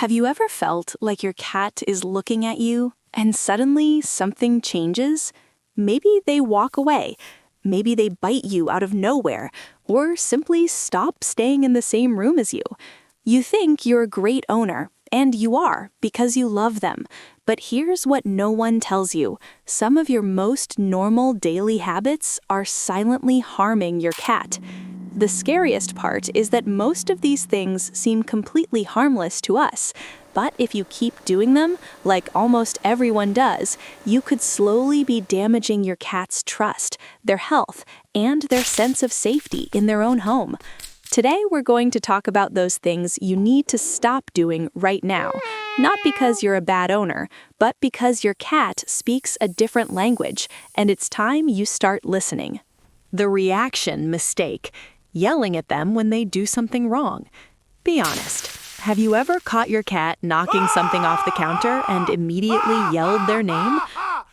Have you ever felt like your cat is looking at you and suddenly something changes? Maybe they walk away, maybe they bite you out of nowhere, or simply stop staying in the same room as you. You think you're a great owner, and you are because you love them. But here's what no one tells you. Some of your most normal daily habits are silently harming your cat. The scariest part is that most of these things seem completely harmless to us. But if you keep doing them, like almost everyone does, you could slowly be damaging your cat's trust, their health, and their sense of safety in their own home. Today, we're going to talk about those things you need to stop doing right now. Not because you're a bad owner, but because your cat speaks a different language, and it's time you start listening. The reaction mistake. Yelling at them when they do something wrong. Be honest. Have you ever caught your cat knocking something off the counter and immediately yelled their name?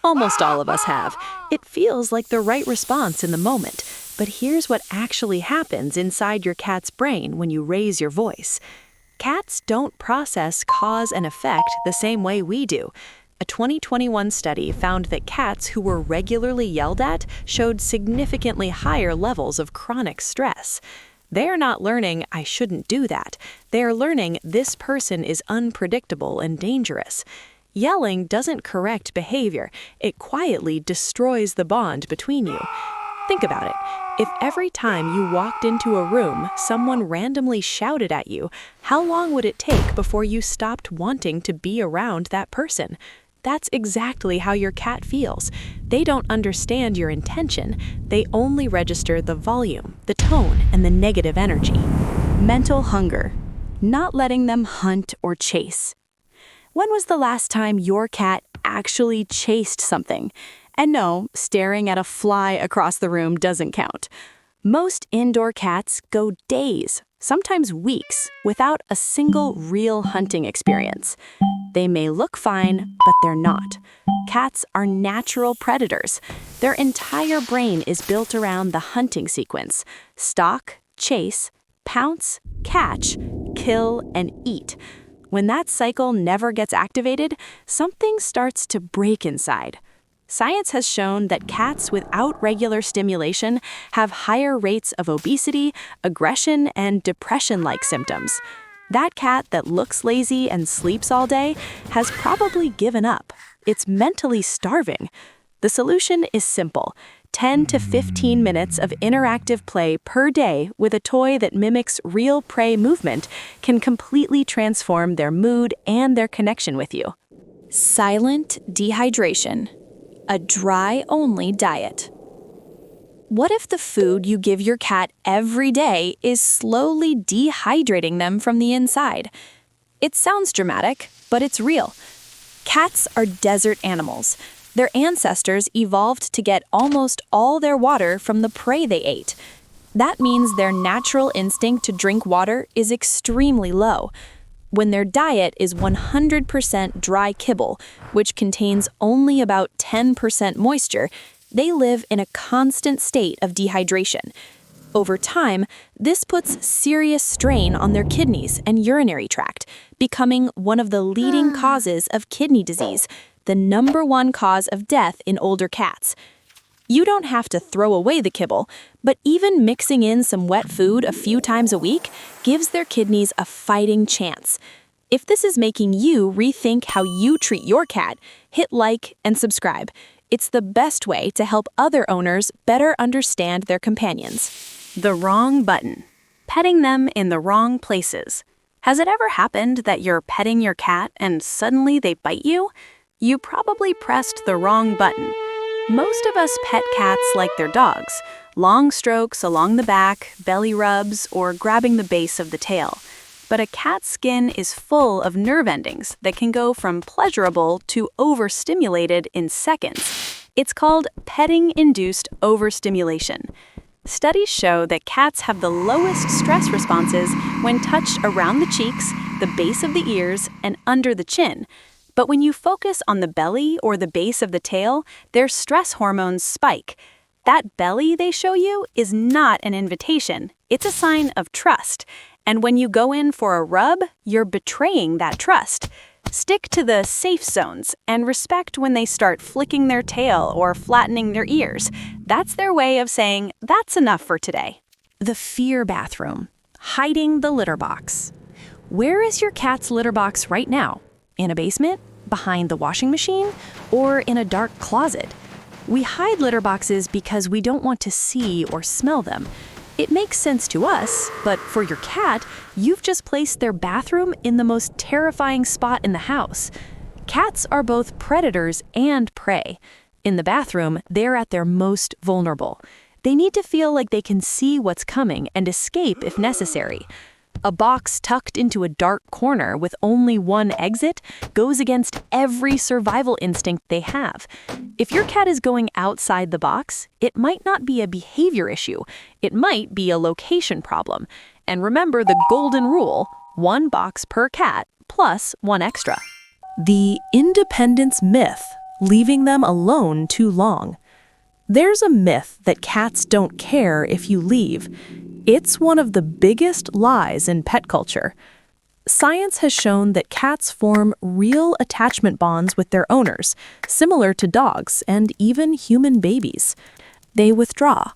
Almost all of us have. It feels like the right response in the moment. But here's what actually happens inside your cat's brain when you raise your voice. Cats don't process cause and effect the same way we do. A 2021 study found that cats who were regularly yelled at showed significantly higher levels of chronic stress. They are not learning, I shouldn't do that. They are learning this person is unpredictable and dangerous. Yelling doesn't correct behavior. It quietly destroys the bond between you. Think about it. If every time you walked into a room, someone randomly shouted at you, how long would it take before you stopped wanting to be around that person? That's exactly how your cat feels. They don't understand your intention. They only register the volume, the tone, and the negative energy. Mental hunger. Not letting them hunt or chase. When was the last time your cat actually chased something? And no, staring at a fly across the room doesn't count. Most indoor cats go days, sometimes weeks, without a single real hunting experience. They may look fine, but they're not. Cats are natural predators. Their entire brain is built around the hunting sequence: stalk, chase, pounce, catch, kill, and eat. When that cycle never gets activated, something starts to break inside. Science has shown that cats without regular stimulation have higher rates of obesity, aggression, and depression-like symptoms. That cat that looks lazy and sleeps all day has probably given up. It's mentally starving. The solution is simple: 10 to 15 minutes of interactive play per day with a toy that mimics real prey movement can completely transform their mood and their connection with you. Silent dehydration. A dry-only diet. What if the food you give your cat every day is slowly dehydrating them from the inside? It sounds dramatic, but it's real. Cats are desert animals. Their ancestors evolved to get almost all their water from the prey they ate. That means their natural instinct to drink water is extremely low. When their diet is 100% dry kibble, which contains only about 10% moisture, they live in a constant state of dehydration. Over time, this puts serious strain on their kidneys and urinary tract, becoming one of the leading causes of kidney disease, the #1 cause of death in older cats. You don't have to throw away the kibble, but even mixing in some wet food a few times a week gives their kidneys a fighting chance. If this is making you rethink how you treat your cat, hit like and subscribe. It's the best way to help other owners better understand their companions. The wrong button. Petting them in the wrong places. Has it ever happened that you're petting your cat and suddenly they bite you? You probably pressed the wrong button. Most of us pet cats like their dogs. Long strokes along the back, belly rubs, or grabbing the base of the tail. But a cat's skin is full of nerve endings that can go from pleasurable to overstimulated in seconds. It's called petting-induced overstimulation. Studies show that cats have the lowest stress responses when touched around the cheeks, the base of the ears, and under the chin. But when you focus on the belly or the base of the tail, their stress hormones spike. That belly they show you is not an invitation. It's a sign of trust. And when you go in for a rub, you're betraying that trust. Stick to the safe zones and respect when they start flicking their tail or flattening their ears. That's their way of saying, that's enough for today. The fear bathroom. Hiding the litter box. Where is your cat's litter box right now? In a basement? Behind the washing machine? Or in a dark closet? We hide litter boxes because we don't want to see or smell them. It makes sense to us, but for your cat, you've just placed their bathroom in the most terrifying spot in the house. Cats are both predators and prey. In the bathroom, they're at their most vulnerable. They need to feel like they can see what's coming and escape if necessary. A box tucked into a dark corner with only one exit goes against every survival instinct they have. If your cat is going outside the box, it might not be a behavior issue. It might be a location problem. And remember the golden rule, 1 box per cat plus 1 extra. The independence myth, leaving them alone too long. There's a myth that cats don't care if you leave. It's one of the biggest lies in pet culture. Science has shown that cats form real attachment bonds with their owners, similar to dogs and even human babies. They withdraw.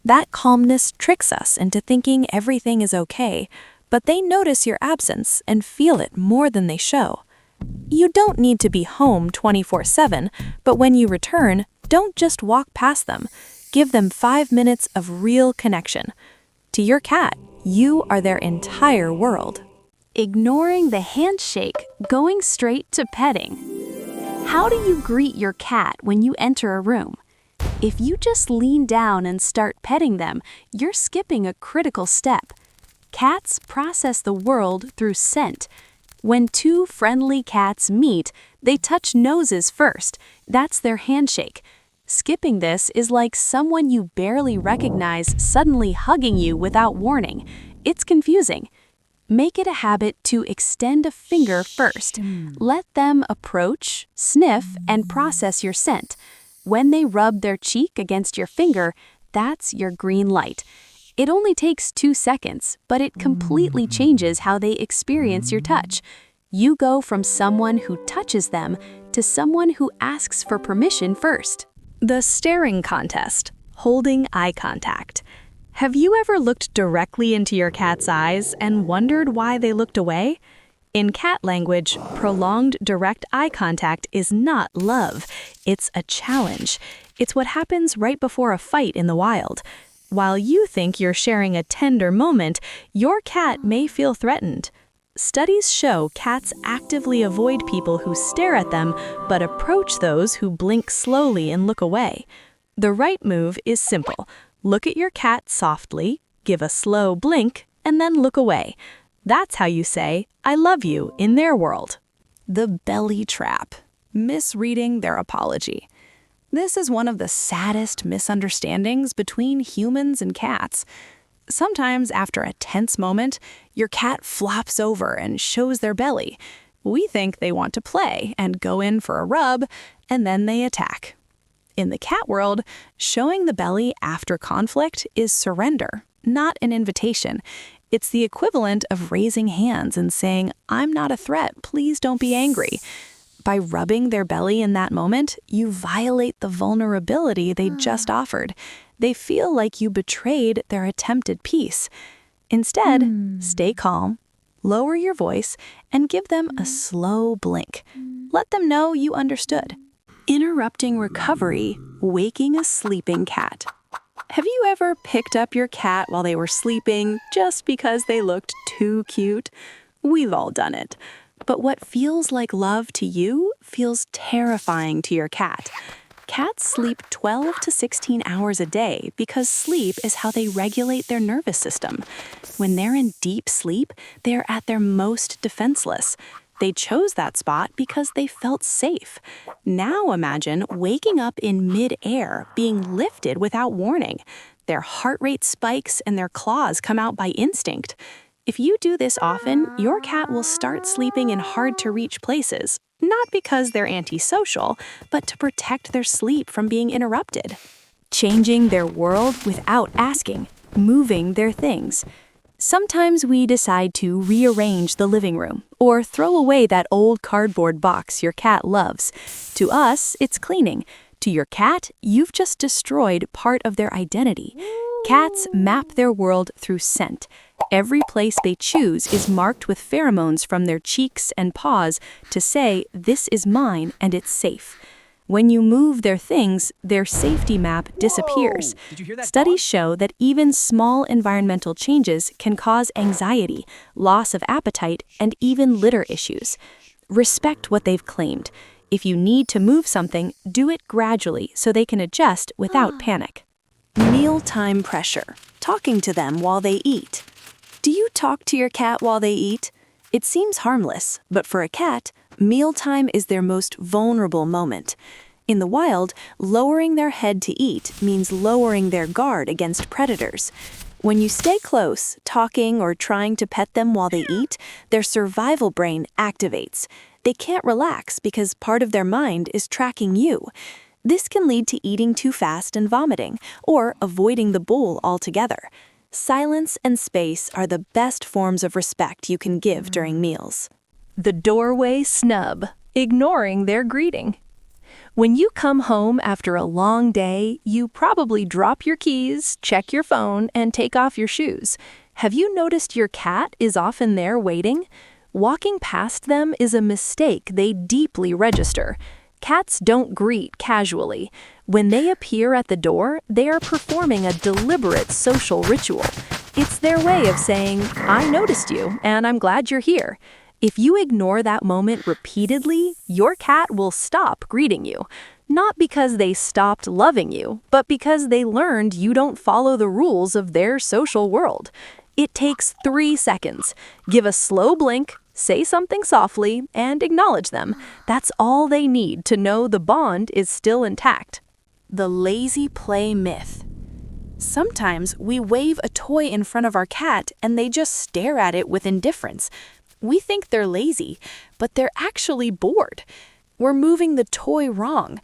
That calmness tricks us into thinking everything is okay, but they notice your absence and feel it more than they show. You don't need to be home 24/7, but when you return, don't just walk past them. Give them 5 minutes of real connection. To your cat, you are their entire world. Ignoring the handshake, going straight to petting. How do you greet your cat when you enter a room? If you just lean down and start petting them, you're skipping a critical step. Cats process the world through scent. When 2 friendly cats meet, they touch noses first. That's their handshake. Skipping this is like someone you barely recognize suddenly hugging you without warning. It's confusing. Make it a habit to extend a finger first. Let them approach, sniff, and process your scent. When they rub their cheek against your finger, that's your green light. It only takes 2 seconds, but it completely changes how they experience your touch. You go from someone who touches them to someone who asks for permission first. The staring contest, holding eye contact. Have you ever looked directly into your cat's eyes and wondered why they looked away? In cat language, prolonged direct eye contact is not love. It's a challenge. It's what happens right before a fight in the wild. While you think you're sharing a tender moment, your cat may feel threatened. Studies show cats actively avoid people who stare at them, but approach those who blink slowly and look away. The right move is simple. Look at your cat softly, give a slow blink, and then look away. That's how you say, I love you, in their world. The belly trap. Misreading their apology. This is one of the saddest misunderstandings between humans and cats. Sometimes after a tense moment, your cat flops over and shows their belly. We think they want to play and go in for a rub, and then they attack. In the cat world, showing the belly after conflict is surrender, not an invitation. It's the equivalent of raising hands and saying, I'm not a threat, please don't be angry. By rubbing their belly in that moment, you violate the vulnerability they just offered. They feel like you betrayed their attempted peace. Instead, stay calm, lower your voice, and give them a slow blink. Let them know you understood. Interrupting recovery, waking a sleeping cat. Have you ever picked up your cat while they were sleeping just because they looked too cute? We've all done it. But what feels like love to you feels terrifying to your cat. Cats sleep 12 to 16 hours a day because sleep is how they regulate their nervous system. When they're in deep sleep, they're at their most defenseless. They chose that spot because they felt safe. Now imagine waking up in mid-air, being lifted without warning. Their heart rate spikes and their claws come out by instinct. If you do this often, your cat will start sleeping in hard-to-reach places, not because they're antisocial, but to protect their sleep from being interrupted. Changing their world without asking, moving their things. Sometimes we decide to rearrange the living room or throw away that old cardboard box your cat loves. To us, it's cleaning. To your cat, you've just destroyed part of their identity. Cats map their world through scent. Every place they choose is marked with pheromones from their cheeks and paws to say, "This is mine and it's safe." When you move their things, their safety map disappears. Did you hear that Studies dog? show that even small environmental changes can cause anxiety, loss of appetite, and even litter issues. Respect what they've claimed. If you need to move something, do it gradually so they can adjust without panic. Mealtime pressure. Talking to them while they eat. Do you talk to your cat while they eat? It seems harmless, but for a cat, mealtime is their most vulnerable moment. In the wild, lowering their head to eat means lowering their guard against predators. When you stay close, talking or trying to pet them while they eat, their survival brain activates. They can't relax because part of their mind is tracking you. This can lead to eating too fast and vomiting, or avoiding the bowl altogether. Silence and space are the best forms of respect you can give during meals. The doorway snub, ignoring their greeting. When you come home after a long day, you probably drop your keys, check your phone, and take off your shoes. Have you noticed your cat is often there waiting? Walking past them is a mistake they deeply register. Cats don't greet casually. When they appear at the door, they are performing a deliberate social ritual. It's their way of saying, "I noticed you, and I'm glad you're here." If you ignore that moment repeatedly, your cat will stop greeting you. Not because they stopped loving you, but because they learned you don't follow the rules of their social world. It takes 3 seconds. Give a slow blink, say something softly, and acknowledge them. That's all they need to know the bond is still intact. The lazy play myth. Sometimes we wave a toy in front of our cat and they just stare at it with indifference. We think they're lazy, but they're actually bored. We're moving the toy wrong.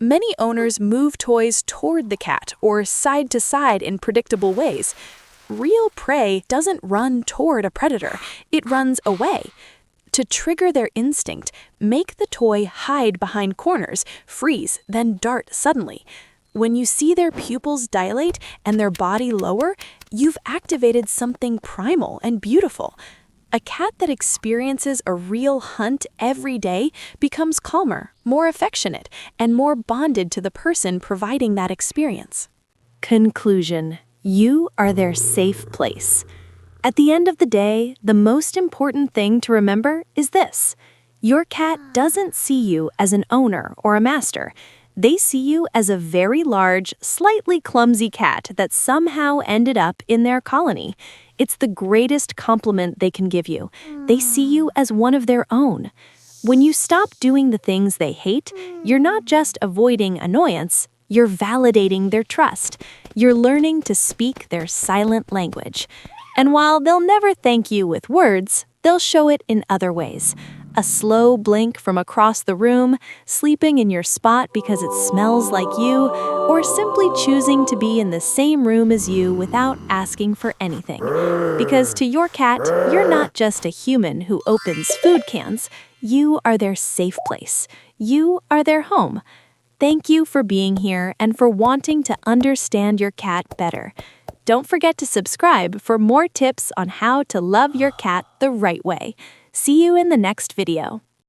Many owners move toys toward the cat or side to side in predictable ways. Real prey doesn't run toward a predator, it runs away. To trigger their instinct, make the toy hide behind corners, freeze, then dart suddenly. When you see their pupils dilate and their body lower, you've activated something primal and beautiful. A cat that experiences a real hunt every day becomes calmer, more affectionate, and more bonded to the person providing that experience. Conclusion. You are their safe place. At the end of the day, the most important thing to remember is this. Your cat doesn't see you as an owner or a master. They see you as a very large, slightly clumsy cat that somehow ended up in their colony. It's the greatest compliment they can give you. They see you as one of their own. When you stop doing the things they hate, you're not just avoiding annoyance, you're validating their trust. You're learning to speak their silent language. And while they'll never thank you with words, they'll show it in other ways. A slow blink from across the room, sleeping in your spot because it smells like you, or simply choosing to be in the same room as you without asking for anything. Because to your cat, you're not just a human who opens food cans. You are their safe place. You are their home. Thank you for being here and for wanting to understand your cat better. Don't forget to subscribe for more tips on how to love your cat the right way. See you in the next video.